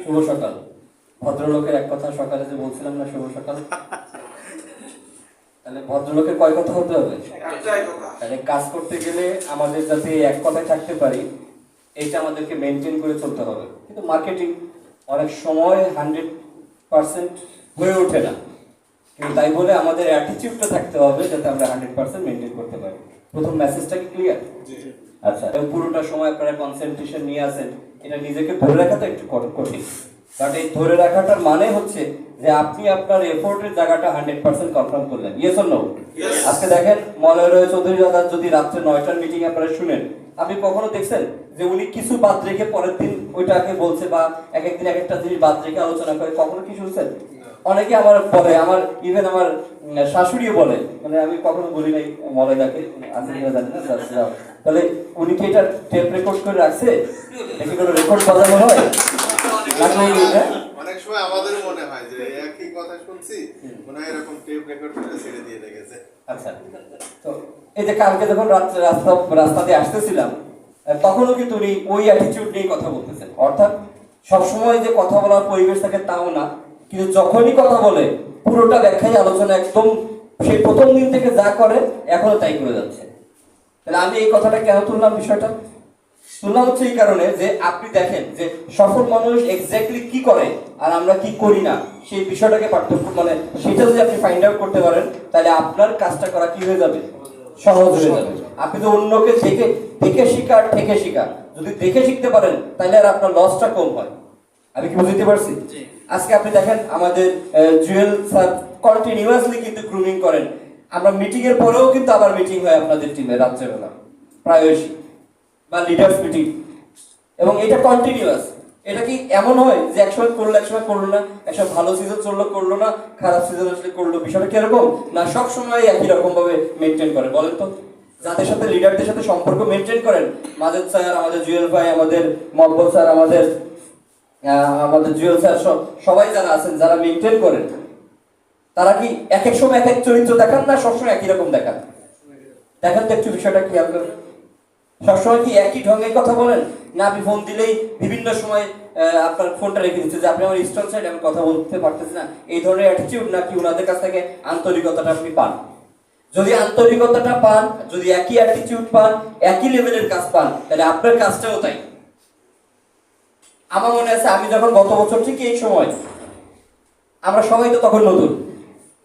শুভ সকাল। ভদ্রলোকের এক কথা সকালে যে বলছিলাম না শুভ সকাল, তাহলে ভদ্রলোকের কয় কথা হতে হবে? তাহলে কাজ করতে গেলে আমাদের যাতে এক কথায় থাকতে পারি এটা আমাদেরকে মেনটেন করে চলতে হবে। কিন্তু মার্কেটিং অনেক সময় 100% হয়ে ওঠে না, কিন্তু তাই বলে আমাদের অ্যাটিটিউডটা থাকতে হবে যাতে আমরা 100% মেনটেন করতে পারি। প্রথম মেসেজটা কি ক্লিয়ার? আচ্ছা, পুরোটা সময় আপনারা কনসেন্ট্রেশন নিয়ে আসেন, এটা নিজেকে ধরে রাখাটা একটু কঠিন, বাট এই ধরে রাখাটার মানে হচ্ছে যে আপনি আপনার এফোর্টের জায়গাটা 100% কনফার্ম করলেন। Yes or no? আজকে দেখেন মলয় চৌধুরী দাদা যদি রাত্রে 9টার মিটিং আপনারা শুনেন, আপনি কখনো দেখছেন যে উনি কিছু বাদ রেখে পরের দিন ওইটাকে বলছে বা এক একদিন এক একটা জিনিস বাদ রেখে আলোচনা করে? কখনো কি শুনছেন? অনেকে আমার বলে, আমার ইভেন আমার শাশুড়িও বলে, মানে আমি কখনো বলি নাই মলয়দাকে, আমি জানি না, তাহলে উনি কি এটা টেপ রেকর্ড করে রাখছে? দেখি কোনো রেকর্ড বাজানো হয়? অনেক সময় আমাদের মনে হয় যে একই কথা শুনছি, মনে হয় এরকম টেপ রেকর্ড করে ছেড়ে দিয়ে রেখেছে। আচ্ছা, তো এই যে কালকে যখন রাস্তা দিয়ে আসতেছিলাম তখনও কিন্তু উনি ওই অ্যাটিটিউড নিয়ে কথা বলতেছেন। অর্থাৎ সবসময় যে কথা বলার পরিবেশ থাকে তাও না, কিন্তু যখনই কথা বলে পুরোটা ব্যাখ্যায় আলোচনা একদম সেই প্রথম দিন থেকে যা করে এখনো তাই করে যাচ্ছে। তাহলে আমি এই কথাটা কেন তুললাম? বিষয়টা তুললাম হচ্ছে এই কারণে যে আপনি দেখেন যে সফল মানুষ এক্স্যাক্টলি কি করে আর আমরা কি করি না, সেই বিষয়টাকে পার্থক্য, মানে সেটা যদি আপনি ফাইন্ড আউট করতে পারেন তাহলে আপনার কাজটা করা কি হয়ে যাবে? সহজ হয়ে যাবে। আপনি তো অন্যকে দেখে শিকার থেকে শিকার, যদি দেখে শিখতে পারেন তাহলে আর আপনার লসটা কম হয়। আমি কি বুঝতে পারছি? আজকে আপনি দেখেন আমাদের জুয়েল স্যার কন্টিনিউয়াসলি কিন্তু গ্রুমিং করেন। আমরা মিটিং এর পরেও কিন্তু আবার মিটিং হয় আপনাদের টিমে রাত্রেবেলা প্রায়শই, বা লিডার্স মিটিং, এবং এটা কন্টিনিউয়াস। এটা কি এমন হয় যে একসময় করলো একসময় করলো না, একসময় ভালো সিজন চললো করলো না, খারাপ সিজন আসলে করলো? বিষয়টা কি এরকম না? সব সময় একই রকম ভাবে মেনটেন করে? বলেন তো, যাদের সাথে লিডারদের সাথে সম্পর্ক মেনটেন করেন, মাজেদ স্যার, আমাদের জুয়েল ভাই, আমাদের মকবুল স্যার, আমাদের জুয়েল স্যার, সবাই যারা আছেন, যারা মেনটেন করেন, তারা কি এক এক সময় এক এক চরিত্র দেখান না সবসময় একই রকম দেখান? দেখেন তো একটু বিষয়টা কি আপনার? সবসময় কি একই ঢঙ্গে কথা বলেন না আপনি ফোন দিলেই বিভিন্ন সময় আপনার ফোনটা রেখে দিচ্ছে যে আপনি আমার স্টল সাইড, আমি কথা বলতে পারতেছি না, এই ধরনের অ্যাটিটিউড? নাকি ওনাদের কাছ থেকে আন্তরিকতাটা আপনি পান? যদি আন্তরিকতাটা পান, যদি একই অ্যাটিটিউড পান, একই লেভেলের কাজ পান, তাহলে আপনার কাজটাও তাই। আমার মনে আছে আমি যখন গত বছর ঠিক এই সময়, আমরা সবাই তো তখন নতুন,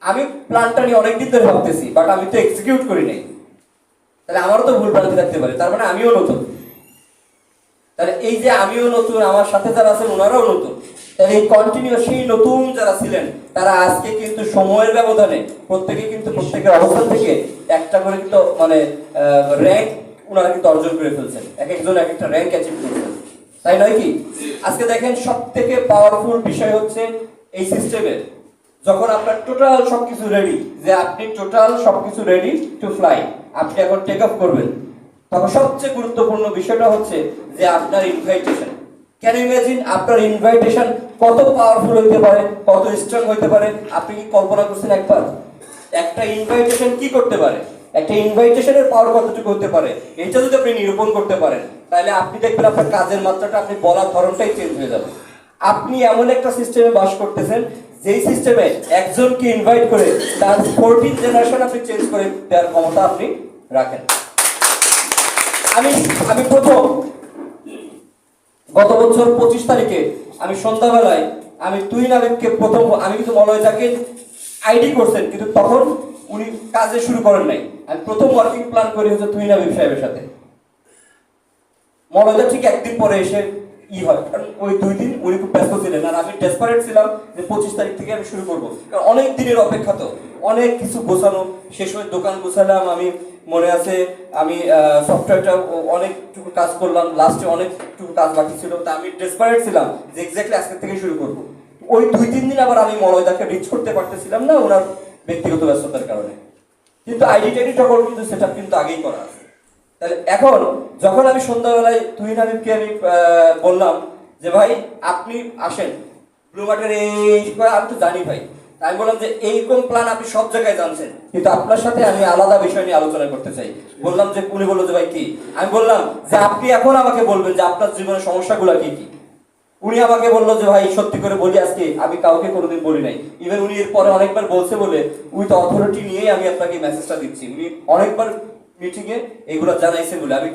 আমি প্ল্যানটা নিয়ে অনেকদিন ধরে ভাবতেছি, বাট আমি তো এক্সিকিউট করি নাই। তাহলে আমারও তো ভুল ভ্রান্তি থাকতে পারে, তার মানে আমিও নতুন। তাহলে এই যে আমিও নতুন, আমার সাথে যারা আছেন ওনারাও নতুন, তাহলে এই কন্টিনিউ সেই নতুন যারা ছিলেন তারা আজকে কিন্তু সময়ের ব্যবধানে প্রত্যেকে কিন্তু প্রত্যেকের অবস্থান থেকে একটা করে কিন্তু মানে র্যাঙ্ক ওনারা কিন্তু অর্জন করে ফেলছেন, এক একজন এক একটা র্যাঙ্ক অ্যাচিভ করছেন, তাই নয় কি? আজকে দেখেন সব থেকে পাওয়ারফুল বিষয় হচ্ছে এই সিস্টেমের, যখন আপনার টোটাল সবকিছু রেডি, যে আপনি টোটাল সবকিছু রেডি টু ফ্লাই, আপনি এখন টেক অফ করবেন, তখন সবচেয়ে গুরুত্বপূর্ণ বিষয়টা হচ্ছে যে আপনার ইনভাইটেশন। ক্যান ইউ ইমাজিন আপনার ইনভাইটেশন কত পাওয়ারফুল হইতে পারে, কত স্ট্রং হইতে পারে? আপনি কি কল্পনা করছেন একবার? একটা ইনভাইটেশন কি করতে পারে, একটা ইনভাইটেশনের পাওয়ার কতটুকু হতে পারে, এটা যদি আপনি নিরূপণ করতে পারেন তাহলে আপনি দেখবেন আপনার কাজের মাত্রাটা, আপনি বলার ধরনটাই চেঞ্জ হয়ে যাবে। আপনি এমন একটা সিস্টেমে বাস করতেছেন যেই সিস্টেমে একজনকে ইনভাইট করে তার 14 জেনারেশন আপনি চেঞ্জ করে দেওয়ার ক্ষমতা আপনি রাখেন। আমি প্রথম গত বছর 25 তারিখে আমি সন্ধ্যাবেলায় আমি তুই নাবিককে প্রথম, আমি কিন্তু মলয়দাকে আইডি করছেন, কিন্তু তখন উনি কাজে শুরু করেন নাই। আমি প্রথম ওয়ার্কিং প্ল্যান করি হচ্ছে তুই নাবিক সাহেবের সাথে। মলয়দা ঠিক একদিন পরে এসে হয়, কারণ ওই 2 দিন উনি খুব ব্যস্ত ছিলেন আর আমি ডেসপারেট ছিলাম যে 25 তারিখ থেকে আমি শুরু করবো, কারণ অনেক দিনের অপেক্ষা, তো অনেক কিছু গোছানো, শেষ হয়ে দোকান গোছালাম। আমি মনে আছে আমি সফটওয়্যারটা অনেকটুকু কাজ করলাম, লাস্টে অনেকটুকু কাজ বাকি ছিল, তা আমি ডেসপারেট ছিলাম যে এক্স্যাক্টলি আজকে থেকে শুরু করবো। ওই 2-3 দিন আবার আমি মলয়দাকে রিচ করতে পারতেছিলাম না ওনার ব্যক্তিগত ব্যস্ততার কারণে, কিন্তু আইডি টাইডি সকল কিন্তু সেটআপ কিন্তু আগেই করা আছে। তাহলে এখন যখন আমি সন্ধ্যাবেলায় তুই নাবিবকে আমি বললাম যে ভাই আপনি আসেন ব্লু মার্টের, এই আমি তো জানি ভাই, আমি বললাম যে এইরকম প্ল্যান আপনি সব জায়গায় জানছেন, কিন্তু আপনার সাথে আমি আলাদা বিষয় নিয়ে আলোচনা করতে চাই। বললাম যে, উনি বললো যে ভাই কি? আমি বললাম যে আপনি এখন আমাকে বলবেন যে আপনার জীবনের সমস্যাগুলো কি কি। উনি আমাকে বললো যে ভাই সত্যি করে বলি, আজকে আমি কাউকে কোনোদিন বলি নাই। ইভেন উনি এরপরে অনেকবার বলছে বলে উইথ অথরিটি নিয়েই আমি আপনাকে মেসেজটা দিচ্ছি। উনি অনেকবার মিটিং এ এগুলো জানাইছে বলে আমি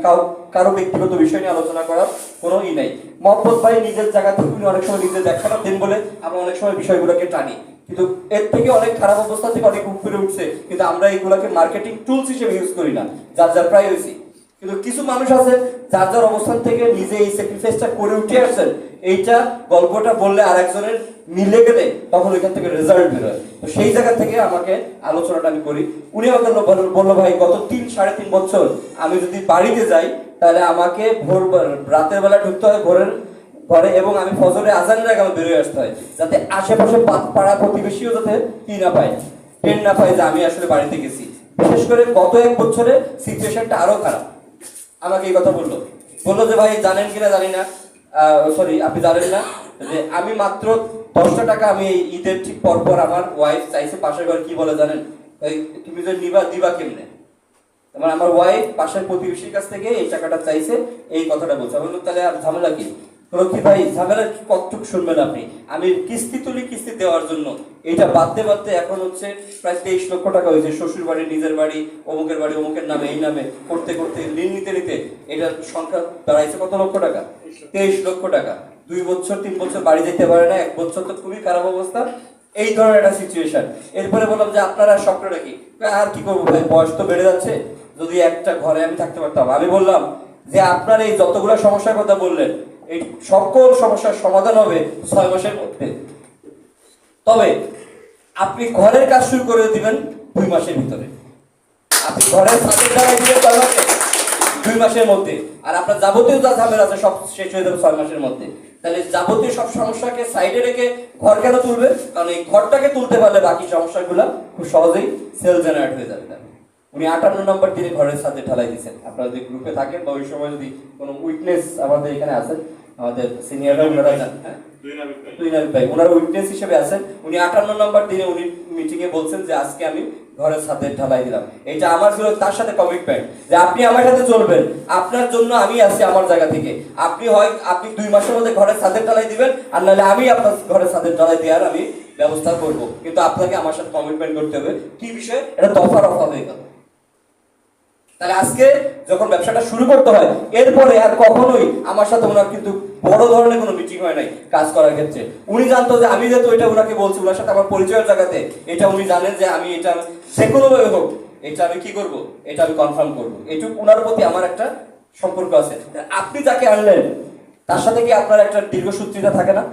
কারো ব্যক্তিগত বিষয় নিয়ে আলোচনা করার কোনো নাই। মোহাম্মদ ভাই নিজের জায়গা থেকে উনি অনেক সময় নিজের ব্যাখ্যাটা দেন বলে আমরা অনেক সময় বিষয়গুলোকে টানি, কিন্তু এর থেকে অনেক খারাপ অবস্থা থেকে অনেক উপরে উঠছে, কিন্তু আমরা এগুলোকে মার্কেটিং টুলস হিসেবে ইউজ করি না, যার যার প্রাইভেসি। কিন্তু কিছু মানুষ আছে যার যার অবস্থান থেকে নিজে এই স্যাক্রিফাইসটা করে উঠে আসছেন, এইটা গল্পটা বললে আর একজনের মিলে গেলে তখন ওইখান থেকে রেজাল্ট বেরোয়। তো সেই জায়গা থেকে আমাকে আলোচনাটা আমি করি। উনি আমাকে বললো ভাই গত 3-3.5 বছর আমি যদি বাড়িতে যাই তাহলে আমাকে রাতের বেলা ঢুকতে হয় ঘরে, এবং আমি ফজরে আজানের আগে আমার বেরোয় আসতে হয়, যাতে আশেপাশে পাড়া প্রতিবেশীও যাতে কি না পায়, টেন না পায় যে আমি আসলে বাড়িতে গেছি। বিশেষ করে গত 1 বছরে সিচুয়েশনটা আরো খারাপ। আমাকে এই কথা বললো যে ভাই জানেন কিনা জানি না, সরি আপনি জানেন না যে আমি মাত্র 10টা টাকা আমি এই ঈদের ঠিক পরপর আমার ওয়াইফ চাইছে পাশের ঘরে, কি বলে জানেন, তুমি যে দিবা কেমনে। মানে আমার ওয়াইফ পাশের প্রতিবেশীর কাছ থেকে এই টাকাটা চাইছে, এই কথাটা বলছে। আমি বললাম তাহলে আর ঝামেলা কি? বলো কি ভাই ঝামেলা কতটুকু শুনবেন আপনি, আমি কিস্তি তুলি কিস্তি দেওয়ার জন্য, এইটা বাদতে এখন হচ্ছে প্রায় 23 লক্ষ টাকা হয়েছে। শ্বশুর বাড়ি, নিজের বাড়ি, অমুকের নামে, এই নামে করতে ঋণ নিতে এটার সংখ্যা দাঁড়াইছে কত লক্ষ টাকা? 23 লক্ষ টাকা। 2 বছর 3 বছর বাড়ি যেতে পারে না, 1 বছর তো খুবই খারাপ অবস্থা। এই ধরনের একটা সিচুয়েশন। এরপরে বললাম যে আপনারা স্বপ্নটা কি? আর কি করবো ভাই, বয়স তো বেড়ে যাচ্ছে, যদি একটা ঘরে আমি থাকতে পারতাম। আমি বললাম যে আপনার এই যতগুলো সমস্যার কথা বললেন, এই সকল সমস্যার সমাধান হবে 6 মাসের মধ্যে। তবে আপনি ঘরের কাজ শুরু করে দিবেন 2 মাসের ভিতরে। আপনি ঘরের ছাদের ঢালাই দিবেন 2 মাসের মধ্যে, আর আপনার যাবতীয় যা ঝামেলা আছে সব শেষ হয়ে যাবে 6 মাসের মধ্যে। তাহলে যাবতীয় সব সমস্যাকে সাইডে রেখে ঘর কেন তুলবে? কারণ এই ঘরটাকে তুলতে পারলে বাকি সমস্যাগুলো খুব সহজেই সেল জেনারেট হয়ে যাবে। উনি 58 নম্বর দিনে ঘরের সাথে ঢালাই দিচ্ছেন। আপনারা যদি গ্রুপে থাকেন বা ওই সময় যদি কোনো উইটনেস আমাদের এখানে আছেন, আমাদের সিনিয়ররা ওনারা জানেন, হ্যাঁ ভাই ওনারা উইটনেস হিসেবে আছেন। উনি 58 নম্বর দিনে উনি মিটিং এ বলছেন যে আজকে আমি ঘরের সাথে ঢালাই দিলাম। এটা আমার ছিল তার সাথে কমিটমেন্ট যে আপনি আমার সাথে চলবেন, আপনার জন্য আমি আছি আমার জায়গা থেকে। আপনি 2 মাসের মধ্যে ঘরের সাথে ঢালাই দিবেন, আর নাহলে আমি আপনার ঘরের সাথে ঢালাই দেওয়ার আমি ব্যবস্থা করব, কিন্তু আপনাকে আমার সাথে কমিটমেন্ট করতে হবে। কি বিষয়? এটা দফা হয়ে গেল। তাহলে আজকে যখন ব্যবসাটা শুরু করতে হয়, এরপরে আর কখনোই আমার সাথে ওনার কিন্তু বড় ধরনের কোনো মিটিং হয় নাই কাজ করার ক্ষেত্রে। উনি জানতো যে আমি যেহেতু এটা ওনাকে বলছি, ওনার সাথে আমার পরিচয়ের জায়গাতে এটা উনি জানেন যে আমি এটা যে কোনোভাবে হোক এটা আমি কি করব, এটা আমি কনফার্ম করবো। এইটুকু ওনার প্রতি আমার একটা সম্পর্ক আছে। আপনি যাকে আনলেন তার সাথে কি আপনার একটা দীর্ঘসূত্রিতা থাকে না?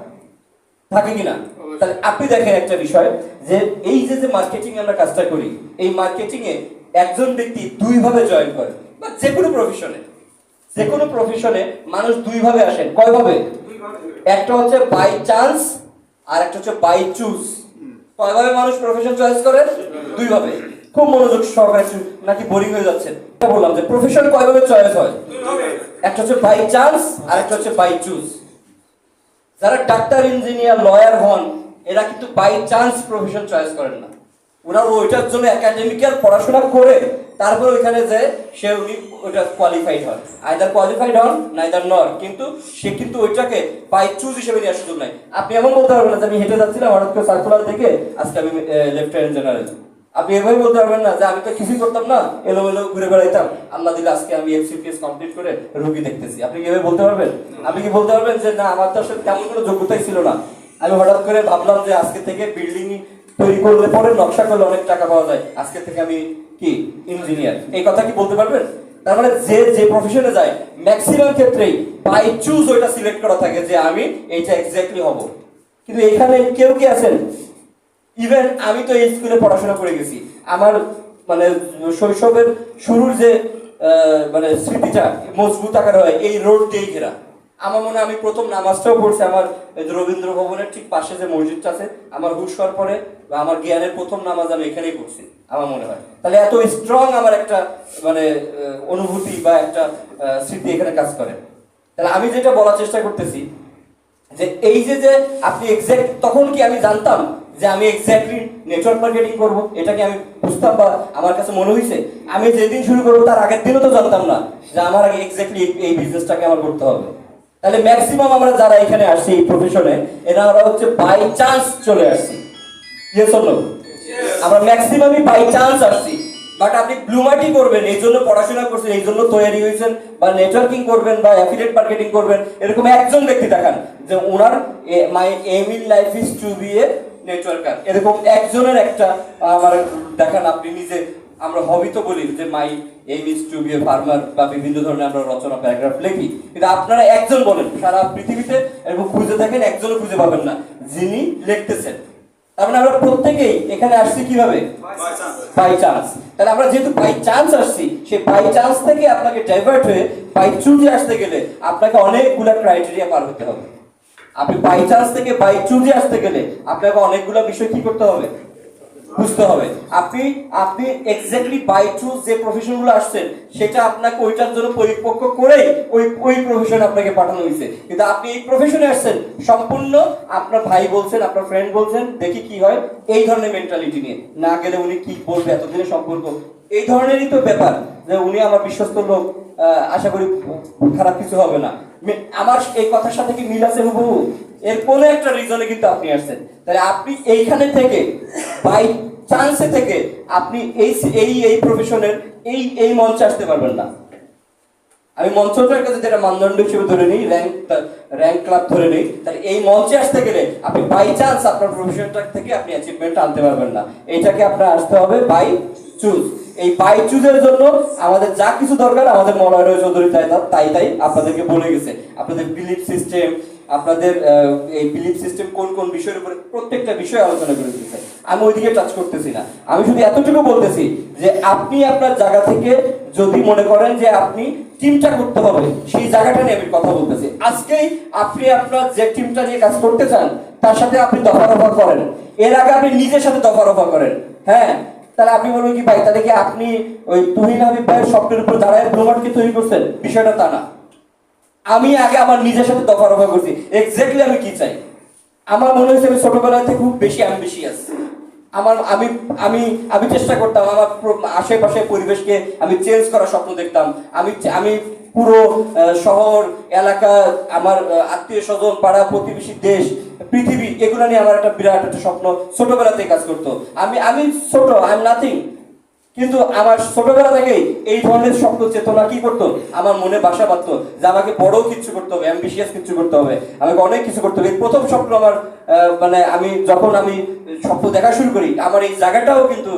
থাকে কিনা? তাহলে আপনি দেখেন একটা বিষয় যে এই যে মার্কেটিং আমরা কাজটা করি, এই মার্কেটিং এ একজন ব্যক্তি 2 ভাবে জয়েন করে, বা যে কোনো প্রফেশনে মানুষ 2 ভাবে আসেন। কয় ভাবে? একটা হচ্ছে বাই চান্স, আর একটা হচ্ছে বাই চুজ। কয় ভাবে মানুষ প্রফেশন চয়েস করে? 2 ভাবে। খুব মনোযোগ সহকারে, নাকি বোরিং হয়ে যাচ্ছে? এটা বললাম যে প্রফেশন কয় ভাবে চয়েস হয়? একটা হচ্ছে বাই চান্স, আর একটা হচ্ছে বাই চুজ। যারা ডাক্তার, ইঞ্জিনিয়ার, লয়ার হন, এরা কিন্তু বাই চান্স প্রফেশন চয়েস করেন না। ওনারা ওইটার জন্য একাডেমিক্যাল পড়াশোনা করে তারপর ওইখানে যে উনি ওইটা কোয়ালিফাইড হন, আইদার কোয়ালিফাইড হন নাইদার নট, কিন্তু সে কিন্তু ওইটাকে বাই চুজ হিসেবে নেওয়ার সুযোগ নাই। আপনি এমন বলতে পারবেন না যে আমি হেঁটে যাচ্ছিলাম হঠাৎ করে সার্কুলার দেখে আজকে আমি লেফটেন্যান্ট জেনারেল। আপনি এভাবে বলতে পারবেন না যে আমি তো কিছুই করতাম না, এলোমেলো ঘুরে বেড়াইতাম, আল্লাহ দিলে আজকে আমি এফসিপিএস কমপ্লিট করে রোগী দেখতেছি। আপনি কি এভাবে বলতে পারবেন? আপনি কি বলতে পারবেন যে না আমার তো আসলে তেমন কোনো যোগ্যতাই ছিল না, আমি হঠাৎ করে ভাবলাম যে আজকে থেকে বিল্ডিং তৈরি করলে পরে নকশা করলে অনেক টাকা পাওয়া যায়, আজকে থেকে আমি কি ইঞ্জিনিয়ার? এই কথা কি বলতে পারবেন? তার মানে যে প্রফেশনে যায় ম্যাক্সিমাম ক্ষেত্রেই বাই চুজ ওইটা সিলেক্ট করা থাকে যে আমি এইটা এক্স্যাক্টলি হব। কিন্তু এখানে কেউ কি আছেন, ইভেন আমি তো এই স্কুলে পড়াশোনা করে গেছি, আমার মানে শৈশবের শুরুর যে মানে স্মৃতিটা মজবুত আকারে হয় এই রোড দিয়ে ঘেরা। আমার মনে হয় আমি প্রথম নামাজটাও পড়ছি আমার রবীন্দ্র ভবনের ঠিক পাশে যে মসজিদটা আছে, আমার হুশ হওয়ার পরে বা আমার জ্ঞানের প্রথম নামাজ আমি এখানেই পড়ছি আমার মনে হয়। তাহলে এত স্ট্রং আমার একটা মানে অনুভূতি বা একটা স্মৃতি এখানে কাজ করে। তাহলে আমি যেটা বলার চেষ্টা করতেছি যে এই যে আপনি এক্সাক্ট তখন কি আমি জানতাম যে আমি এক্স্যাক্টলি নেটওয়ার্ক মার্কেটিং করব, এটা কি আমি বুঝতাম বা আমার কাছে মনে হয়েছে? আমি যেদিন শুরু করবো তার আগের দিনও তো জানতাম না যে আমার আগে এক্স্যাক্টলি এই বিজনেসটাকে আমার করতে হবে। তাহলে ম্যাক্সিমাম আমরা যারা এখানে আসছি এই প্রফেশনে, এরা হচ্ছে বাই চান্স চলে আসছি। Yes or no? আমরা ম্যাক্সিমামই বাই চান্স আসছি। বাট আপনি ব্লুমার্টি করবেন, এই জন্য পড়াশোনা করছেন, এই জন্য তৈরি হয়েছেন, বা নেটওয়ার্কিং করবেন বা অ্যাফিলিয়েট মার্কেটিং করবেন, এরকম একজন ব্যক্তি দেখান যে ওনার my aim in life is to be a networker, এরকম একজনের একটা আমার দেখান। আপনি নিজে, আমরা হবি তো বলি যে my aim is to be a farmer, বা বিভিন্ন ধরনের আমরা রচনা প্যারাগ্রাফ লিখি, কিন্তু আপনারা একজন বলেন সারা পৃথিবীতে, এরকম খুঁজে দেখেন একজনও খুঁজে পাবেন না যিনি লিখতেছেন। তার মানে আমরা প্রত্যেকেই এখানে আসছি কিভাবে? By chance. তাহলে আমরা যেহেতু বাই চান্স আসছি, সেই বাই চান্স থেকে আপনাকে ডাইভার্ট হয়ে বাই চুজে আসতে গেলে আপনাকে অনেকগুলা ক্রাইটেরিয়া পার হতে হবে। আপনি বাই চান্স থেকে বাই চুজে আসতে গেলে আপনাকে অনেকগুলা বিষয় কি করতে হবে? বুঝতে হবে। আপনি আপনি এক্স্যাক্টলি বাই চুজ যে প্রফেশনগুলো আসছেন, সেটা আপনাকে ওইটার জন্য পরিপক্ক করে ওই প্রফেশনে আপনাকে পাঠানো হয়েছে, কিন্তু আপনি এই প্রফেশনে আসছেন সম্পূর্ণ আপনার ভাই বলছেন, আপনার ফ্রেন্ড বলছেন, দেখি কি হয়, এই ধরনের মেন্টালিটি নিয়ে। না গেলে উনি কি বলবে, এতদিনের সম্পর্ক, এই ধরনেরই তো ব্যাপার, যে উনি আমার বিশ্বস্ত লোক, আশা করি খারাপ কিছু হবে না। আমার এই কথার সাথে কি মিল আছে হুবহু? এর কোনো একটা রিজনে কিন্তু আপনি আসছেন। তাহলে আপনি এইখানে থেকে বাই চান্সে থেকে আপনি এই এই এই প্রফেশনের এই মঞ্চে আসতে পারবেন না। আমি মঞ্চটার কাছে যেটা মানদণ্ড হিসেবে ধরে নিই, র্যাঙ্ক ক্লাব ধরে নিই, তাহলে এই মঞ্চে আসতে গেলে আপনি বাই চান্স আপনার প্রফেশনটা থেকে আপনি অ্যাচিভমেন্ট আনতে পারবেন না। এইটাকে আপনার আসতে হবে বাই চুজ। এই বাই চুজের জন্য আমাদের যা কিছু দরকার, আমাদের মৌলানা চৌধুরী তাই আপনাদেরকে বলে গেছে। আপনাদের বিলিফ সিস্টেম, আপনাদের এই বিলিফ সিস্টেম কোন কোন বিষয়ের উপরে, প্রত্যেকটা বিষয় আলোচনা করে দিয়েছে। আমি ওইদিকে টাচ করতেছি না, আমি শুধু এতটুকু বলতেছি যে আপনি আপনার জায়গা থেকে যদি মনে করেন যে আপনি টিমটা করতে হবে, সেই জায়গাটা নিয়ে আমি কথা বলতেছি। আজকেই আপনি আপনার যে টিমটা নিয়ে কাজ করতে চান তার সাথে আপনি দফা করেন, এর আগে আপনি নিজের সাথে দফা করেন। হ্যাঁ, তাহলে আপনি বলবেন কি ভাই, তাহলে কি আপনি ওই তুহিন হাবিব ভাইয়ের স্বপ্নের উপর দাঁড়ায় ব্লুমার্টকে তৈরি করছেন? বিষয়টা তা না। আমি আগে আমার নিজের সাথে দফা করছি, এক্স্যাক্টলি আমি কি চাই। আমার মনে হয়েছে আমি ছোটবেলা থেকে খুব বেশি অ্যাম্বিশিয়াস। আমি আমি আমি চেষ্টা করতাম আমার আশেপাশের পরিবেশকে আমি চেঞ্জ করার স্বপ্ন দেখতাম। আমি পুরো শহর এলাকা, আমার আত্মীয় স্বজন, পাড়া প্রতিবেশী, দেশ, পৃথিবী, এগুলো নিয়ে আমার একটা বিরাট একটা স্বপ্ন ছোটবেলাতে কাজ করতো। আমি ছোট, আই এম নাথিং, কিন্তু আমার ছোটবেলা থেকেই এই ধরনের স্বপ্ন চেতনা কি করতো, আমার মনে বাসা বাঁধতো যে আমাকে বড় কিছু করতে হবে, অ্যাম্বিশিয়াস কিছু করতে হবে, আমাকে অনেক কিছু করতে হবে। এই প্রথম স্বপ্ন আমার, মানে আমি যখন স্বপ্ন দেখা শুরু করি, আমার এই জায়গাটাও কিন্তু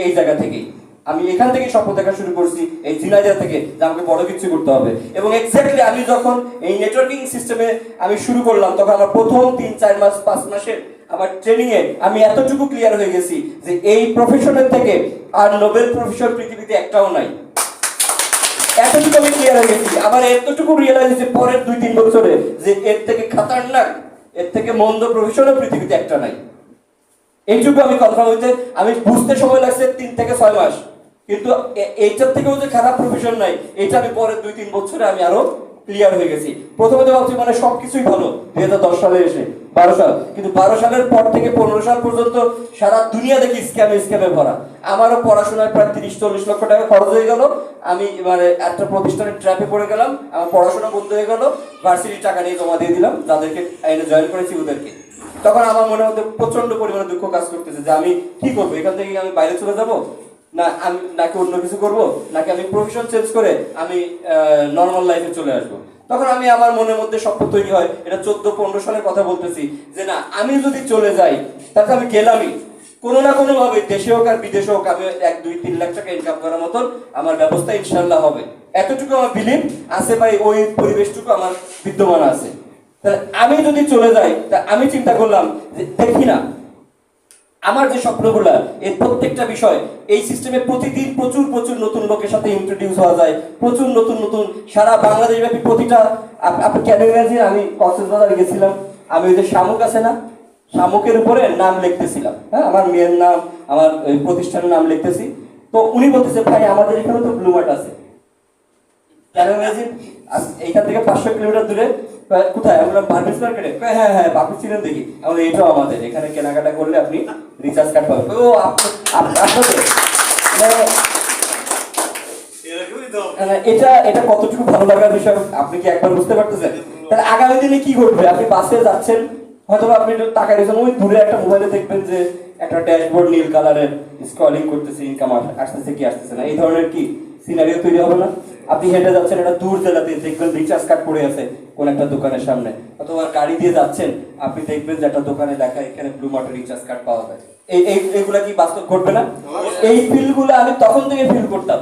এই জায়গা থেকেই, আমি এখান থেকেই স্বপ্ন দেখা শুরু করছি, এই ঝিনাইদহ থেকে, যে আমাকে বড় কিছু করতে হবে। এবং এক্স্যাক্টলি আমি যখন এই নেটওয়ার্কিং সিস্টেমে আমি শুরু করলাম, তখন আমার প্রথম 3-4 মাস 5 মাসের আমার ট্রেনিং এ আমি এতটুকু ক্লিয়ার হয়ে গেছি যে এই প্রফেশনের থেকে আর নোবেল প্রফেশন পৃথিবীতে একটাও নাই। এতটুকু আমি ক্লিয়ার হয়ে গেছি। আবার এতটুকু রিয়েলাইজ হয়েছে পরের 2-3 বছরে যে এর থেকে খাতারনাক, এর থেকে মন্দ প্রফেশনও পৃথিবীতে একটা নাই। এইটুকু আমি কনফার্ম হইতে আমি বুঝতে সময় লাগছে 3 থেকে 6 মাস, কিন্তু এইটার থেকেও যে খারাপ প্রফেশন নাই, এটা আমি পরের 2-3 বছরে আমি আরো ক্লিয়ার হয়ে গেছি। প্রথমে তো ভাবছি মানে সবকিছুই ভালো 2010 সালে এসে 12 সাল, কিন্তু 12 সালের পর থেকে 15 সাল পর্যন্ত সারা দুনিয়া দেখি স্ক্যামে ভরা। আমারও পড়াশোনায় প্রায় 30-40 লক্ষ টাকা খরচ হয়ে গেল। আমি মানে একটা প্রতিষ্ঠানের ট্র্যাপে পড়ে গেলাম, আমার পড়াশোনা বন্ধ হয়ে গেল, ভার্সিটির টাকা নিয়ে জমা দিয়ে দিলাম যাদেরকে এনে জয়েন করেছি ওদেরকে। তখন আমার মনের মধ্যে প্রচন্ড পরিমাণে দুঃখ কাজ করতেছে যে আমি কি করবো, এখান থেকে আমি বাইরে চলে যাব, না আমি নাকি অন্য কিছু করব, নাকি আমি প্রফেশন চেঞ্জ করে আমি নর্মাল লাইফে চলে আসবো। তখন আমি আমার মনের মধ্যে স্বপ্ন তৈরি হয়, এটা 14-15 সালের কথা বলতেছি, যে না আমি যদি চলে যাই তাহলে আমি গেলামই, কোনো না কোনো ভাবে দেশে হোক আর বিদেশে হোক আমি 1-2-3 লাখ টাকা ইনকাম করার মতন আমার ব্যবস্থা ইনশাল্লাহ হবে। এতটুকু আমার বিলিভ আছে ভাই, ওই পরিবেশটুকু আমার বিদ্যমান আছে। তাহলে আমি যদি চলে যাই, তা আমি চিন্তা করলাম যে দেখি না আমার যে স্বপ্নগুলা, এই প্রত্যেকটা বিষয় এই সিস্টেমে প্রতিদিন প্রচুর নতুন লোকের সাথে ইন্ট্রোডিউস হওয়া যায়, প্রচুর নতুন সারা বাংলাদেশ ব্যাপী প্রতিটা। আপনি কেন ইংরেজি, আমি কক্সবাজার গেছিলাম, আমি ওই যে শামুক আছে না, শামুকের উপরে নাম লিখতেছিলাম, হ্যাঁ আমার মেয়ের নাম, আমার প্রতিষ্ঠানের নাম লিখতেছি, তো উনি বলতেছে ভাই আমাদের এখানে তো ব্লুমার্ট আছে। কেন ইংরেজি, এইখান থেকে 500 কিলোমিটার দূরে কোথায়? আমরা বার্বিস মার্কেটে। হ্যাঁ হ্যাঁ বার্বিস চিনেন দেখি। আমাদের এটাও আমাদের এখানে কেনাকাটা করলে আপনি রিচার্জ কার্ড পাবেন। ও আপনাদের এটা এটা কতটুকু ভালো লাগার বিষয় আপনি কি একবার বুঝতে পারতেছেন? তাহলে আগামী দিনে কি ঘটবে? আপনি বাসে যাচ্ছেন, হয়তো আপনি একটু তাকায় দিয়েছেন, ওই দূরে একটা মোবাইলে দেখবেন যে একটা ড্যাশবোর্ড নীল কালারের স্ক্রলিং করতেছে, ইনকাম আসতেছে কি আসতেছে না, এই ধরনের কি সিনারিও তৈরি হবে না? আপনি হেঁটে যাচ্ছেন একটা দূর জেলাতে, দেখবেন রিচার্জ কার্ড পড়ে আছে কোন একটা দোকানের সামনে, অথবা গাড়ি দিয়ে যাচ্ছেন, আপনি দেখবেন যে একটা দোকানে লেখা এখানে ব্লু মার্টের রিচার্জ কার্ড পাওয়া যায়। এইগুলা কি বাস্তব ঘটবে না? এই ফিল গুলো আমি তখন থেকে ফিল করতাম,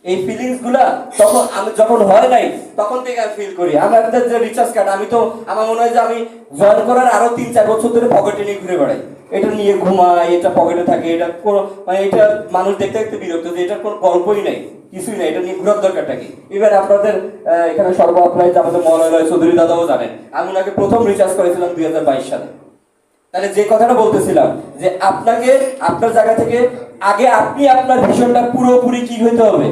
এই ফিলিংস গুলা তখন আমি যখন হয় নাই তখন থেকে আমি ফিল করি। আমাদের যে রিচার্জ কার্ড, আমি তো আমার মনে হয় যে আমি জয়েন করার আরো 3-4 বছর ধরে পকেটে নিয়ে ঘুরে বেড়াই, এটা নিয়ে ঘুমাই, এটা পকেটে থাকে, এটা কোনো মানে এটা মানুষ দেখতে দেখতে বিরক্ত যে এটার কোনো গল্পই নাই, কিছুই নাই, এটা নিয়ে ঘোরার দরকারটা কি? এবার আপনাদের এখানে সর্ব আপনার আমাদের মলয় চৌধুরী দাদাও জানেন, আমি ওনাকে প্রথম রিচার্জ করেছিলাম 2022 সালে। তাহলে যে কথাটা বলতেছিলাম যে আপনাকে আপনার জায়গা থেকে আগে আপনি আপনার ভিশনটা পুরোপুরি কি হইতে হবে,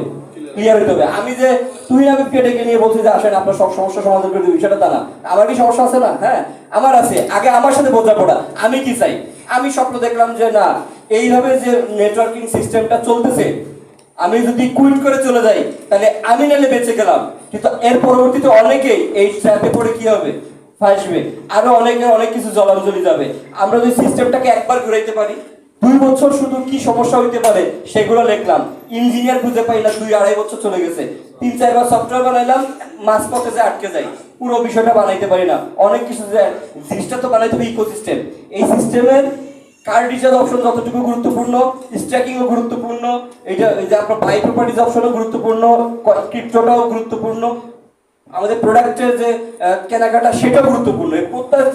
ক্লিয়ার হইতে হবে। আমি যে তুই আমি ডেকে নিয়ে বলছি যে আসেন আপনার সব সমস্যা সমাধান করে দিই, বিষয়টা তা না। আমার কি সমস্যা আছে না? হ্যাঁ আমার আছে। আগে আমার সাথে বোঝাপড়া, আমি কি চাই। আমি স্বপ্ন দেখলাম যে না, এইভাবে যে নেটওয়ার্কিং সিস্টেমটা চলতেছে, আমি যদি কুইট করে চলে যাই তাহলে আমি নালে বেঁচে গেলাম, কিন্তু এর পরবর্তীতে অনেকেই এই ট্র্যাপে পড়ে কি হবে, ফাঁসবে, আরো অনেকে অনেক কিছু জলাঞ্জলি যাবে। আমরা যদি সিস্টেমটাকে একবার ঘুরাইতে পারি, 2 বছর শুধু কি সমস্যা হইতে পারে সেগুলো লিখলাম, ইঞ্জিনিয়ার খুঁজে পাই না, 2-2.5 বছর চলে গেছে, 3-4 বার সফটওয়্যার বানাইলাম, মাঝপথে যে আটকে যাই, পুরো বিষয়টা বানাইতে পারি না। অনেক কিছু যে জিনিসটা তো বানাইতে হবে ইকোসিস্টেম, এই সিস্টেমের কার্ড রিচার্জ অপশন যতটুকু গুরুত্বপূর্ণ, স্ট্যাকিংও গুরুত্বপূর্ণ, এটা এই যে আপনার বাই প্রপার্টিজ অপশনও গুরুত্বপূর্ণ, ক্রিপ্টোটাও গুরুত্বপূর্ণ, আমাদের প্রোডাক্টের যে কেনাকাটা সেটা গুরুত্বপূর্ণ।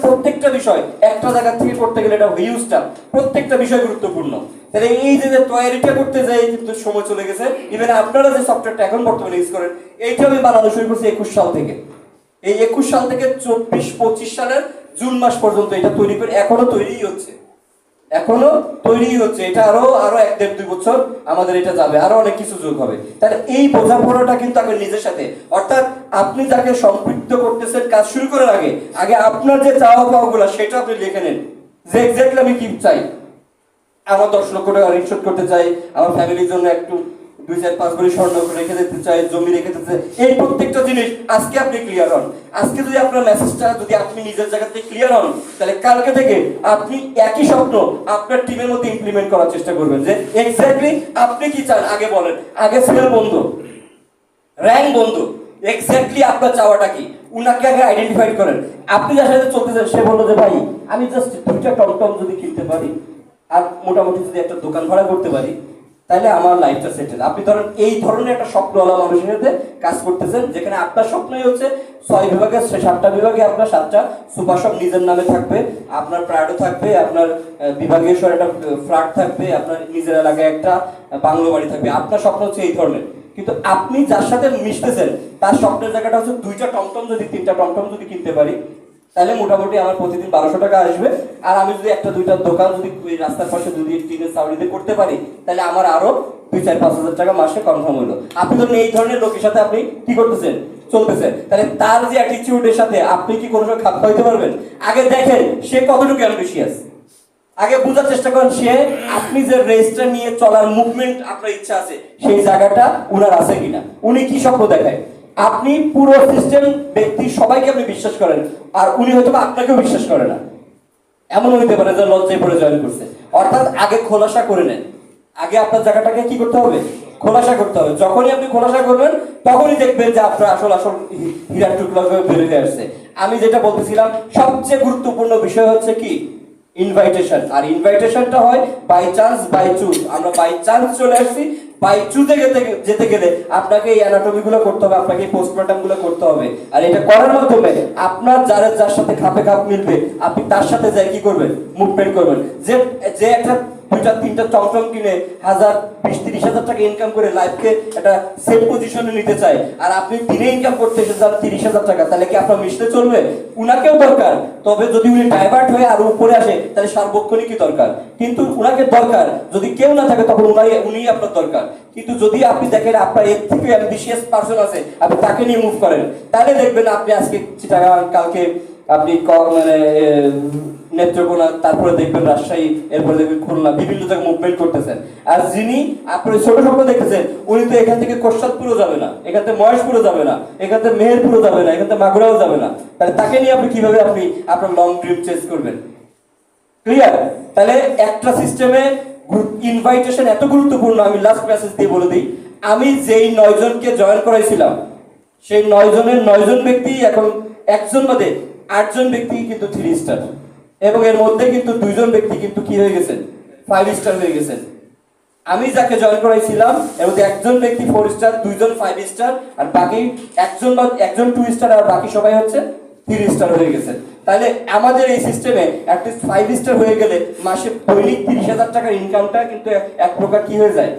প্রত্যেকটা বিষয় একটা জায়গা থেকে করতে গেলে এটা হিউজটা, প্রত্যেকটা বিষয় গুরুত্বপূর্ণ। তাহলে এই যে তৈরিটা করতে যাই কিন্তু সময় চলে গেছে। ইভেন আপনারা যে সফটওয়্যারটা এখন বর্তমানে ইউজ করেন, এইটা আমি বানানো শুরু করছি 21 সাল থেকে। এই 21 সাল থেকে 24-25 সালের জুন মাস পর্যন্ত এটা তৈরি করে এখনো তৈরিই হচ্ছে, এখনো তৈরি হচ্ছে। এটা আরো 1-1.5-2 বছর আমাদের এটা যাবে, আরো অনেক কিছু যোগ হবে। তাহলে এই বোঝাপড়াটা কিন্তু আগে নিজের সাথে, অর্থাৎ আপনি যাকে সম্পৃক্ত করতেছেন কাজ শুরু করার আগে আগে আপনার যে চাওয়া পাওয়া গুলা সেটা আপনি লিখে নেন, যে এক্স্যাক্টলি আমি কি চাই। আমার 10 লক্ষ টাকা ঋণ শোধ করতে চাই, আমার ফ্যামিলির জন্য একটু 2-4-5 ভরি স্বর্ণ রেখে দিতে চাই, জমি রেখে দিতে চাই, এই প্রত্যেকটা জিনিস আজকে আপনি ক্লিয়ার হন। আজকে যদি আপনার মেসেজটা যদি আপনি নিজের জায়গা থেকে ক্লিয়ার হন, তাহলে কালকে থেকে আপনি একই স্বপ্ন আপনার টিমের মধ্যে ইমপ্লিমেন্ট করার চেষ্টা করবেন, যে এক্স্যাক্টলি আপনি কি চান আগে বলেন, আগে সেল বন্ধ, র্যাঙ্ক বন্ধ, এক্স্যাক্টলি আপনার চাওয়াটা কি উনাকে আগে আইডেন্টিফাই করেন। আপনি যার সাথে চলতেছেন সে বললো যে ভাই আমি জাস্ট 2টা টমটম যদি কিনতে পারি আর মোটামুটি যদি একটা দোকান ভাড়া করতে পারি তাহলে আমার লাইফটা সেটেল। আপনি ধরেন এই ধরনের একটা স্বপ্নওয়ালা মানুষের সাথে কাজ করতেছেন, যেখানে আপনার স্বপ্নই হচ্ছে 6 বিভাগে 7টা বিভাগে আপনার 7টা সুপার শপ নিজের নামে থাকবে, আপনার প্রাইডও থাকবে, আপনার বিভাগীয় একটা ফ্ল্যাট থাকবে, আপনার নিজের এলাকায় একটা বাংলো বাড়ি থাকবে। আপনার স্বপ্ন হচ্ছে এই ধরনের, কিন্তু আপনি যার সাথে মিশতেছেন তার স্বপ্নের জায়গাটা হচ্ছে 2টা টমটম যদি 3টা টমটম যদি কিনতে পারি তাহলে মোটামুটি আমার প্রতিদিন 1200 টাকা আসবে। আর আমি যদি 1-2টা দোকান যদি রাস্তার পাশে যদি টিনের সাউরিতে করতে পারি তাহলে আমার আরো 2-4-5 হাজার টাকা মাসে কনফার্ম হলো। আপনি ধরুন এই ধরনের লোকের সাথে আপনি কি করতেছেন, চলতেছেন, তাহলে তার যে অ্যাটিটিউডের সাথে আপনি কি কোনো সময় খাপ খাওয়াইতে পারবেন? আগে দেখেন সে কতটুকু অ্যাম্বিশিয়াস, আগে বোঝার চেষ্টা করেন সে আপনি যে রেসটা নিয়ে চলার মুভমেন্ট আপনার ইচ্ছা আছে সেই জায়গাটা উনার আছে কিনা, উনি কি স্বপ্ন দেখায়। আপনি পুরো সিস্টেম ব্যক্তি সবাইকে আপনি বিশ্বাস করেন আর উনি হয়তো আপনাকেও বিশ্বাস করে না, এমন হইতে পারে যে লজ্জায় পড়ে জয়েন করছে। অর্থাৎ আগে খোলাসা করে নেন, আগে আপনার জায়গাটাকে কি করতে হবে, খোলাসা করতে হবে। যখনই আপনি খোলাসা করবেন তখনই দেখবেন যে আপনার আসল হীরার টুকরা বেরিয়ে আসছে। আমি যেটা বলতেছিলাম সবচেয়ে গুরুত্বপূর্ণ বিষয় হচ্ছে কি ইনভাইটেশন। আর ইনভাইটেশনটা হয় বাই চান্স বাই চুজ। আমরা বাই চান্স চলে আসছি, বাই চুজে যেতে গেলে আপনাকে এই অ্যানাটমি গুলো করতে হবে, আপনাকে এই পোস্টমর্টম গুলো করতে হবে। আর এটা করার মাধ্যমে আপনার যার সাথে খাপে খাপ মিলবে আপনি তার সাথে যাই কি করবেন, মুভমেন্ট করবেন। যে একটা দুইটা তিনটা চমচম কিনে 1000, 20, 30 হাজার টাকা ইনকাম করে লাইফকে একটা সেফ পজিশনে নিতে চায়, আর আপনি দিনে ইনকাম করতে এসেছেন 30,000 টাকা, তাহলে কি আপনার মিশতে চলবে? উনাকেও দরকার, তবে যদি উনি ডাইভার্ট হয়ে আরো উপরে আসে তাহলে সার্বক্ষণিকই দরকার, কিন্তু উনাকে দরকার। যদি কেউ না থাকে তখন উনি আপনার দরকার। কিন্তু যদি আপনি দেখেন আপনার এর থেকে অ্যাম্বিশিয়াস পারসন আছে, আপনি তাকে নিয়ে মুভ করেন, তাহলে দেখবেন আপনি আজকে চিটাগাং, কালকে আপনি মানে নেত্রকোনা, তারপরে দেখবেন রাজশাহী, এরপরে দেখবেন খুলনা, বিভিন্ন জায়গায় মুভমেন্ট করতেছেন। আর যিনি আপনার ছোট স্বপ্ন দেখতেছেন, উনি তো এখান থেকে কোটসাদপুরও যাবে না, এখান থেকে মহেশপুরও যাবে না, এখান থেকে মেহেরপুরও যাবে না, এখান থেকে মাগুরাও যাবে না। তাহলে তাকে নিয়ে আপনি কিভাবে আপনার লং ড্রিম চেজ করবেন? ক্লিয়ার? তাহলে একটা সিস্টেমে ইনভাইটেশন এত গুরুত্বপূর্ণ। আমি লাস্ট মেসেজ দিয়ে বলে দিই, আমি যেই 9 জনকে জয়েন করাইছিলাম, সেই 9 জনের 9 জন ব্যক্তি এখন একজন বাদে 8 জন ব্যক্তি কিন্তু 3 স্টার, এবং এর মধ্যে কিন্তু 2 জন ব্যক্তি কিন্তু কি হয়ে গেছেন, 5 স্টার হয়ে গেছেন। আমি যাকে জয়েন করাইছিলাম এর মধ্যে একজন ব্যক্তি 4 স্টার, 2 জন 5 স্টার, আর বাকি একজন 2 স্টার, আর বাকি সবাই হচ্ছে 3 স্টার হয়ে গেছে। তাহলে আমাদের এই সিস্টেমে অ্যাটলিস্ট 5 স্টার হয়ে গেলে মাসে দৈনিক 30,000 টাকার ইনকামটা কিন্তু এক প্রকার কি হয়ে যায়,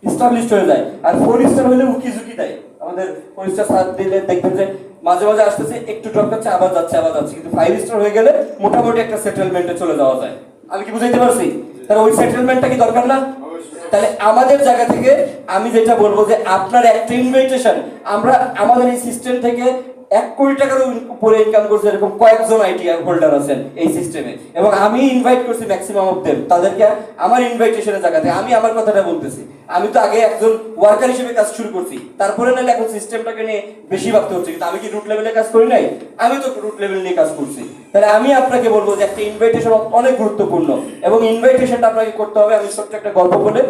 এস্টাবলিশড হয়ে যায়। আর 4 স্টার হলে উকি ঝুঁকি দেয়। আমাদের 4 স্টার সাথ দিলে দেখবেন যে মাঝে মাঝে আসতেছে, একটু ড্রপ করছে, আবার যাচ্ছে, কিন্তু 5 স্টার হয়ে গেলে মোটামুটি একটা সেটেলমেন্টে চলে যাওয়া যায়। আমি কি বুঝাইতে পারছি? তাহলে ওই সেটেলমেন্টটা কি দরকার না? তাহলে আমাদের জায়গা থেকে আমি যেটা বলবো যে আপনার একটা ইনভাইটেশন, আমরা আমাদের এই সিস্টেম থেকে 1 কোটি টাকার উপরে ইনকাম করছে এরকম কয়েকজন আইটি হোল্ডার আছেন এই সিস্টেমে, এবং আমি ইনভাইট করছি ম্যাক্সিমাম অফ দেম, তাদেরকে আমার ইনভাইটেশনের জায়গাতে আমি আমার কথাটা বলতেছি। আমি তো আগে একজন ওয়ার্কার হিসেবে কাজ শুরু করছি, তারপরে নাহলে এখন সিস্টেমটাকে নিয়ে বেশি ভাবতে হচ্ছে, কিন্তু আমি কি রুট লেভেলে কাজ করি নাই? আমি তো রুট লেভেল নিয়ে কাজ করছি। তাহলে আমি আপনাকে বলবো যে একটা ইনভাইটেশন অনেক গুরুত্বপূর্ণ, এবং ইনভাইটেশনটা আপনাকে করতে হবে। আমি ছোট্ট একটা গল্প বলে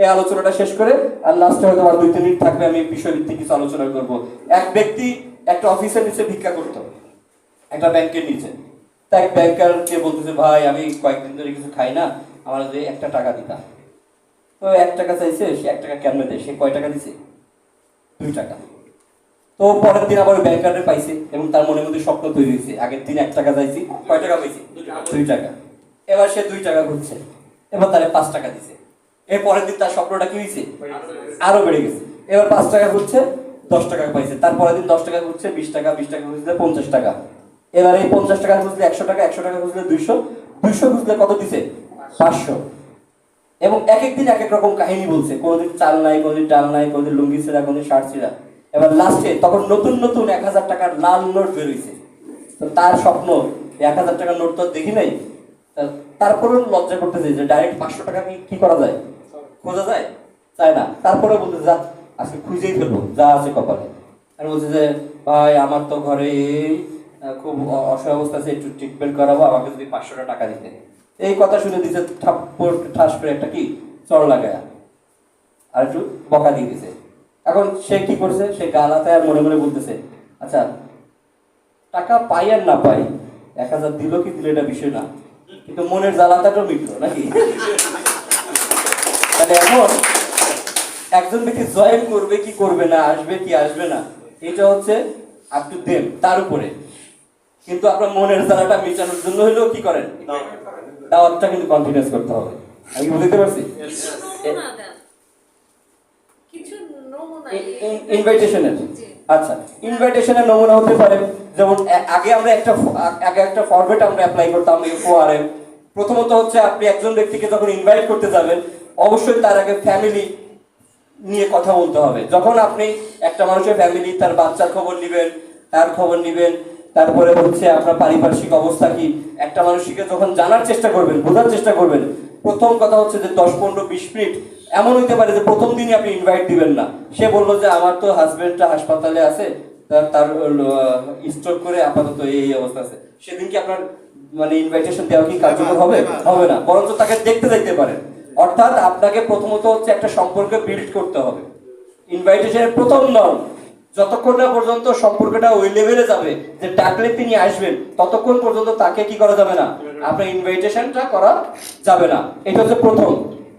এই আলোচনাটা শেষ করে, আর লাস্টে হয়তো আর 2-3 মিনিট থাকবে, আমি বিষয়ভিত্তিক কিছু আলোচনা করবো। এক ব্যক্তি একটা অফিসের নিচে ভিক্ষা করতো, একটা ব্যাংকের নিচে। তাই ব্যাংকারকে বলতেছে, ভাই আমি কয়েকদিন ধরে কিছু খাই না, আমার যদি 1 টাকা দিতা। তো 1 টাকা চাইছে, সে 1 টাকা কেমনে দেয়? সে কয় টাকা দিছে? 2 টাকা। তো পরের দিন আবার ব্যাংকারে পাইছে, এবং তার মনের মধ্যে স্বপ্ন তৈরি হয়েছে, আগের দিন 1 টাকা চাইছি, কয় টাকা পাইছি? 2 টাকা। এবার সে 2 টাকা ঘুরছে, এবার তারে 5 টাকা দিছে। এর পরের দিন তার স্বপ্নটা কি হয়েছে? আরো বেড়ে গেছে। এবার 5 টাকা ঘুরছে, 10 টাকা পাইছে। তারপরের দিন 10 টাকা ঘুরছে, 20 টাকা, 20 টাকা ঘুরছে 50 টাকা। এবার এই 50 টাকা ঘুরলে 100 টাকা, 100 টাকা ঘুরলে 200, 200 ঘুরলে কত দিছে? 500। এবং এক এক দিন এক এক রকম কাহিনী বলছে, কোনোদিন চাল নাই, কোনোদিন ডাল নাই, কোনোদিন লুঙ্গি ছিঁড়া, কোনোদিন শার্ট ছিঁড়া। এবার লাস্টে তখন নতুন নতুন 1000 টাকার লাল নোট বেরোইছে। তো তার স্বপ্ন 1000 টাকার নোট তো দেখি নাই, তারপরেও লজ্জা করতেছে যে ডাইরেক্ট 500 টাকা কি করা যায়, খোঁজা যায়, চায় না। তারপরে বলতে যা আজকে খুঁজেই ফেলবো যা আছে কপালে। আর বলছে যে ভাই আমার তো ঘরে এই খুব অসহায় অবস্থা আছে, একটু ট্রিটমেন্ট করাবো, আমাকে যদি 500 টাকা দিতে। এই কথা শুনে দিচ্ছে থাপ্পড় ঠাস করে একটা কি চড় লাগায়, আর একটু বকা দিয়ে দিছে। এখন সে কি করছে, সে গালাতে আর মনে মনে বলতেছে, আচ্ছা টাকা পাই আর না পাই, 1000 দিল কি দিল এটা বিষয় না, কিন্তু মনের জ্বালাটাও মিটলো নাকি? তাহলে এখন একজন ব্যক্তি জয়েন করবে কি করবে না, আসবে কি আসবে না, এটা হচ্ছে আপ টু দেম, তার উপরে। কিন্তু আপনার মনের জ্বালাটা মিটানোর জন্য হলেও কি করেন, দাওয়াতটা কিন্তু কন্টিনিউয়াস করতে হবে। আমি বুঝতে পারছি? ইনভাইটেশনের, আচ্ছা ইনভাইটেশনের নমুনা হতে পারে যেমন আগে আমরা একটা ফরম্যাট আমরা অ্যাপ্লাই করতাম FORM। প্রথমত হচ্ছে আপনি একজন ব্যক্তিকে যখন ইনভাইট করতে যাবেন, অবশ্যই তার আগে ফ্যামিলি নিয়ে কথা বলতে হবে। যখন আপনি একটা মানুষের ফ্যামিলি, তার বাচ্চার খবর নেবেন, তার খবর নেবেন, তারপরে হচ্ছে আপনার পারিপার্শ্বিক অবস্থা কি, একটা মানুষকে যখন জানার চেষ্টা করবেন, বোঝার চেষ্টা করবেন, প্রথম কথা হচ্ছে যে 10-15-20 মিনিট এমন হইতে পারে যে প্রথম দিনই আপনি ইনভাইট দিবেন না। সে বললো যে আমার তো হাজবেন্ডটা হাসপাতালে আছে, তার স্ট্রোক করে আপাতত এই অবস্থা আছে, সেদিন কি আপনার মানে ইনভাইটেশন দেওয়া কি কার্যকর হবে? হবে না, বরঞ্চ তাকে দেখতে যাইতে পারেন। অর্থাৎ আপনাকে প্রথমত হচ্ছে একটা সম্পর্ক বিল্ড করতে হবে। ইনভাইটেশনের প্রথম নর্ম, যতক্ষণ না পর্যন্ত সম্পর্কটা ওই লেভেলে যাবে যে ডাকলে তিনি আসবেন, ততক্ষণ পর্যন্ত তাকে কি করা যাবে না, আপনার ইনভাইটেশনটা করা যাবে না। এটা হচ্ছে প্রথম।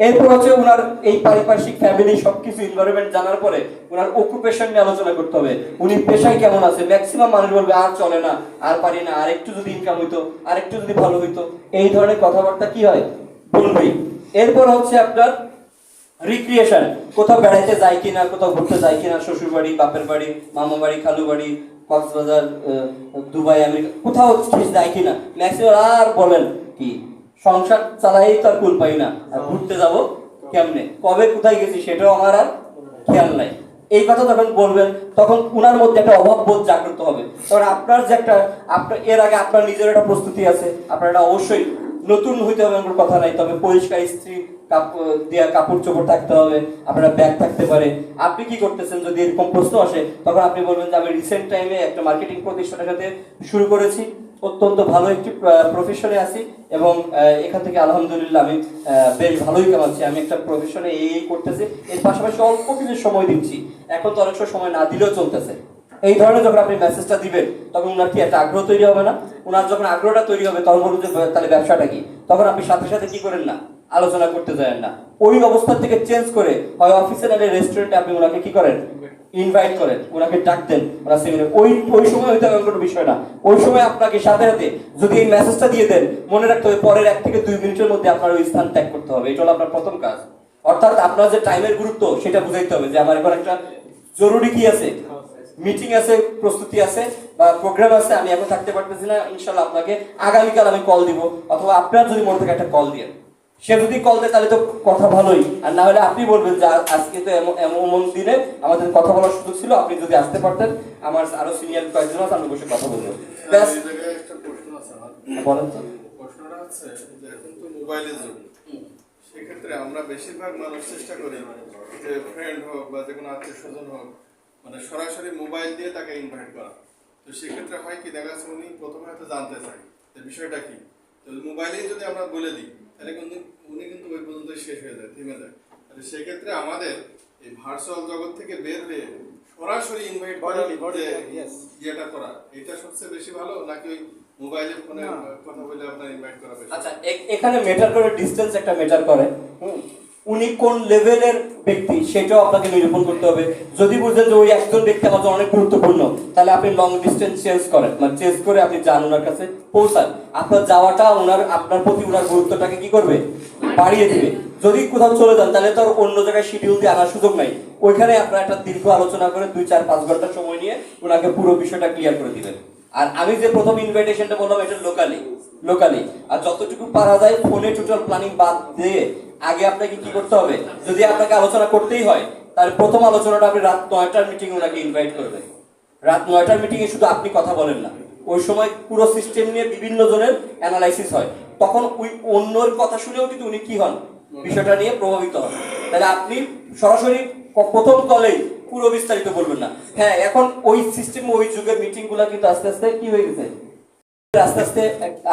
এরপর হচ্ছে ওনার এই পারিপার্শ্বিক ফ্যামিলি সবকিছু এনভায়রনমেন্ট জানার পরে ওনার অকুপেশন নিয়ে আলোচনা করতে হবে। উনি পেশায় কেমন আছে? ম্যাক্সিমাম মানুষ বলবে আর চলে না, আর পারি না, আর একটু যদি ইনকাম হইতো, আর একটু যদি ভালো হইতো, এই ধরনের কথাবার্তা কি হয়, বলবেই। এরপর হচ্ছে আপনার রিক্রিয়েশন, কোথাও বেড়াইতে যায় কিনা, কোথাও ঘুরতে যায় কিনা, শ্বশুর বাড়ি, বাপের বাড়ি, মামা বাড়ি, খালু বাড়ি, কক্সবাজার, দুবাই, আমেরিকা, কোথাও যায় কিনা। ম্যাক্সিমাম আর বলেন কি সংসার চালাই তো আর কুল পাই না, আর ঘুরতে যাব কেমনে, কবে কোথায় গেছি সেটাও আমার আর খেয়াল নাই। এই কথা যখন বলবেন তখন উনার মধ্যে একটা অভাব বোধ জাগ্রত হবে। কারণ আপনার যে একটা, আপনার এর আগে আপনার নিজের একটা প্রস্তুতি আছে, আপনার এটা অবশ্যই নতুন হইতে হবে এমন কথা নাই, তবে পরিষ্কার ইস্ত্রি দেয়া কাপড় চোপড় থাকতে হবে, আপনার ব্যাগ থাকতে পারে। আপনি কি করতেছেন যদি এরকম প্রশ্ন আসে, তখন আপনি বলবেন যে আমি রিসেন্ট টাইমে একটা মার্কেটিং প্রতিষ্ঠানের সাথে শুরু করেছি, অত্যন্ত ভালো একটি প্রফেশনে আছি এবং এখান থেকে আলহামদুলিল্লাহ আমি বেশ ভালোই কামাচ্ছি। আমি একটা প্রফেশনে এই করতেছি, এর পাশাপাশি অল্প কিছু সময় দিচ্ছি, এখন তো অনেক সময় না দিলেও চলতেছে। এই ধরনের যখন আপনি মেসেজটা দিবেন তখন ওনার কি একটা আগ্রহ তৈরি হবে না? ওনার যখন আগ্রহটা তৈরি হবে তখন বলবেন যে তাহলে ব্যবসাটা কি, তখন আপনি সাথে সাথে কি করেন না, আলোচনা করতে যাবেন না, ওই অবস্থা থেকে চেঞ্জ করে হয় অফিসে নাহলে রেস্টুরেন্টে আপনি ওনাকে কি করেন, ইনভাইট করেন, ওনাকে ডাক দেন, ওনার সেমিনার ওই সময় হইতে হবে কোনো বিষয় না। ওই সময় আপনাকে সাথে সাথে যদি এই মেসেজটা দিয়ে দেন, মনে রাখতে হবে পরের 1 থেকে 2 মিনিটের মধ্যে আপনার ওই স্থান ত্যাগ করতে হবে। এটা হলো আপনার প্রথম কাজ। অর্থাৎ আপনার যে টাইমের গুরুত্ব সেটা বুঝাইতে হবে যে আমার এখন একটা জরুরি কি আছে, মিটিং আছে, প্রস্তুতি আছে বা প্রোগ্রাম আছে, আমি এখন থাকতে পারতেছি না, ইনশাল্লাহ আপনাকে আগামীকাল আমি কল দিব। অথবা আপনার যদি মনে থাকে একটা কল দিয়ে, সে যদি কল দেয় তাহলে তো কথা ভালোই, আর না হলে আপনি বলবেন যে আজকে তো এমন দিনে আমাদের কথা বলার সুযোগ ছিল, আপনি যদি আসতে পারতেন, আমার আরো সিনিয়র কয়েকজন আছে, আমি বসে কথা বলবো। ব্যাস। একটা প্রশ্ন আছে আমার। বলেন তো। প্রশ্নটা হচ্ছে যে এখন তো মোবাইলের যুগ, সেক্ষেত্রে আমরা বেশিরভাগ মানুষ চেষ্টা করি যে ফ্রেন্ড হোক বা যে কোনো আত্মীয় স্বজন হোক, মানে সরাসরি মোবাইল দিয়ে তাকে ইনভাইট করা। তো সেক্ষেত্রে হয় কি, দেখা যাচ্ছে উনি প্রথমে হয়তো জানতে চায় যে বিষয়টা কি, তো মোবাইলেই যদি আমরা বলে দিই তাহলে কিন্তু উনি কিন্তু ওই পর্যন্ত শেষ হয়ে যায়, থেমে যায়। তাহলে সেক্ষেত্রে আমাদের এই ভার্চুয়াল জগৎ থেকে বের হয়ে সরাসরি ইনভাইট করা, ইয়েটা করা, এটা সবচেয়ে বেশি ভালো, নাকি ওই মোবাইলে ফোনে কথা বলে আপনার ইনভাইট করা বেশি? আচ্ছা, এখানে ম্যাটার করে ডিসটেন্স, একটা ম্যাটার করে উনি কোন লেভেলের ব্যক্তি সেটাও আপনাকে নিরূপণ করতে হবে। যদি বুঝেন যে ওই একজন ব্যক্তি আমার জন্য অনেক গুরুত্বপূর্ণ, তাহলে আপনি লং ডিস্টেন্স চেঞ্জ করেন, মানে চেঞ্জ করে আপনি যান ওনার কাছে পৌঁছান। আপনার যাওয়াটা আপনার প্রতি ওনার গুরুত্বটাকে কি করবে, বাড়িয়ে দিবে। যদি কোথাও চলে যান তাহলে তো আর অন্য জায়গায় শিডিউল দিয়ে আনার সুযোগ নাই, ওইখানে আপনার একটা দীর্ঘ আলোচনা করে 2-4-5 ঘন্টা সময় নিয়ে ওনাকে পুরো বিষয়টা ক্লিয়ার করে দিবেন। আর আমি যে প্রথম ইনভাইটেশনটা বললাম এটা লোকালি, আর যতটুকু পারা যায় ফোনে টোটাল প্ল্যানিং বাদ দিয়ে আগে আপনাকে কি করতে হবে, যদি আপনাকে আলোচনা করতেই হয় তাহলে প্রথম আলোচনাটা আপনি রাত 9টার মিটিং ওনাকে ইনভাইট করবেন। রাত 9টার মিটিং এ শুধু আপনি কথা বলেন না, ওই সময় পুরো সিস্টেম নিয়ে বিভিন্ন জনের অ্যানালাইসিস হয়, তখন ওই অন্যর কথা শুনেও কিন্তু উনি কি হন, বিষয়টা নিয়ে প্রভাবিত হন। তাহলে আপনি সরাসরি প্রথম কলেই পুরো বিস্তারিত বলবেন না। হ্যাঁ, এখন ওই সিস্টেম, ওই যুগের মিটিং গুলা কিন্তু আস্তে আস্তে কি হয়ে গেছে, আস্তে আস্তে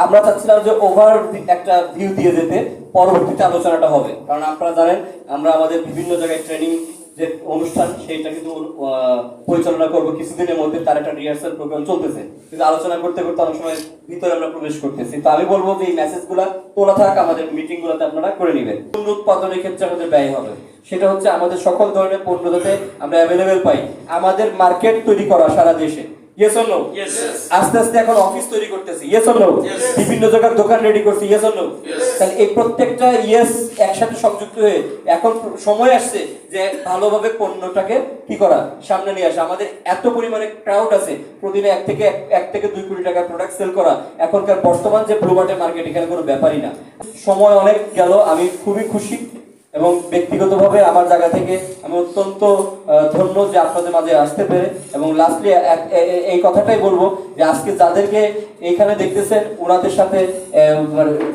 আমরা চাচ্ছিলাম যে ওভার একটা ভিউ দিয়ে যেতে, পরবর্তীতে আলোচনাটা হবে। কারণ আপনারা জানেন আমরা আমাদের বিভিন্ন জায়গায় ট্রেনিং যে অনুষ্ঠান সেইটা কিন্তু পরিচালনা করবো কিছুদিনের মধ্যে, তার একটা রিহার্সাল প্রোগ্রাম চলতেছে, কিন্তু আলোচনা করতে করতে অনেক সময় ভিতরে আমরা প্রবেশ করতেছি। তো আমি বলবো যে এই মেসেজগুলা তোলা থাক, আমাদের মিটিং গুলোতে আপনারা করে নেবেন। পণ্য উৎপাদনের ক্ষেত্রে আমাদের ব্যয় হবে, সেটা হচ্ছে আমাদের সকল ধরনের পণ্য যাতে আমরা অ্যাভেলেবেল পাই, আমাদের মার্কেট তৈরি করা সারা দেশে। Yes or no? Yes. আস্তে আস্তে এখন অফিস তৈরি করতেছি, yes or no? Yes. বিভিন্ন জায়গার দোকান রেডি করছি, yes or no? Yes. তাহলে এই প্রত্যেকটা ইয়েস একসাথে সংযুক্ত হয়ে এখন সময় আসছে যে ভালোভাবে পণ্যটাকে কি করা, সামনে নিয়ে আসা। আমাদের এত পরিমাণে ক্রাউড আছে, প্রতিদিনে 1 থেকে 2 কোটি টাকার প্রোডাক্ট সেল করা এখনকার বর্তমান যে ব্লু মার্কেট মার্কেট, এখানে কোনো ব্যাপারই না। সময় অনেক গেল, আমি খুবই খুশি এবং ব্যক্তিগতভাবে আমার জায়গা থেকে আমি অত্যন্ত ধন্য যে আপনাদের মাঝে আসতে পেরে। এবং লাস্টলি এই কথাটাই বলবো যে আজকে যাদেরকে এইখানে দেখতেছেন ওনাদের সাথে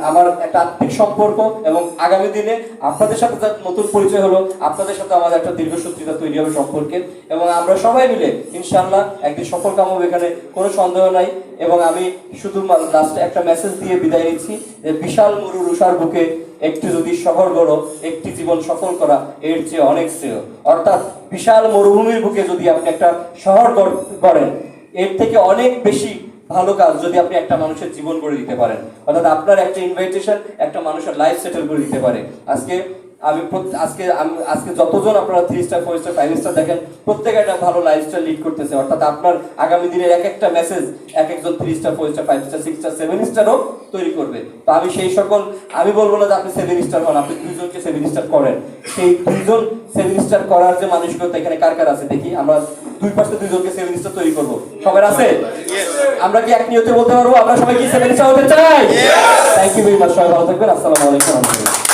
আমার একটা আত্মিক সম্পর্ক, এবং আগামী দিনে আপনাদের সাথে যা নতুন পরিচয় হলো, আপনাদের সাথে আমাদের একটা দীর্ঘসূত্রিতা তৈরি হবে সম্পর্কের, এবং আমরা সবাই মিলে ইনশাআল্লাহ একদিন সফল কাম হবে, এখানে কোনো সন্দেহ নাই। এবং আমি শুধু লাস্টে একটা মেসেজ দিয়ে বিদায় নিচ্ছি যে বিশাল মরু রুষার বুকে একটি যদি শহর গড়ো, একটি জীবন সফল করা এর চেয়ে অনেক শ্রেয়। অর্থাৎ বিশাল মরুভূমির বুকে যদি আপনি একটা শহর গড়েন, এর থেকে অনেক বেশি ভালো কাজ যদি আপনি একটা মানুষের জীবন গড়ে দিতে পারেন। অর্থাৎ আপনার একটা ইনভাইটেশন একটা মানুষের লাইফ সেটেল করে দিতে পারে। আজকে আজকে যতজন আপনারা 3 স্টার 4 স্টার 5 স্টার দেখেন, প্রত্যেকে একটা ভালো লাইফস্টাইল লিড করতেছে। অর্থাৎ আপনার আগামী দিনের এক একটা মেসেজ এক একজন 3 স্টার 4 স্টার 5 স্টার 6 স্টার 7 স্টারও তৈরি করবে। তো আমি সেই সকল, আমি বলবো না যে আপনি 7 স্টার হন, আপনি 2 জনকে 7 স্টার করেন। সেই 2 জন 7 স্টার করার যে মানসিকতা এখানে কার কার আছে দেখি, আমরা 2 পাশে 2 জনকে 7 স্টার তৈরি করব। সবার আছে? আমরা কি এক নিয়তে বলতে পারবো আমরা সবাই কি 7 স্টার হতে চাই? থ্যাংক ইউ ভেরি মাচ, সবাই ভালো থাকবেন। আসসালামু আলাইকুম।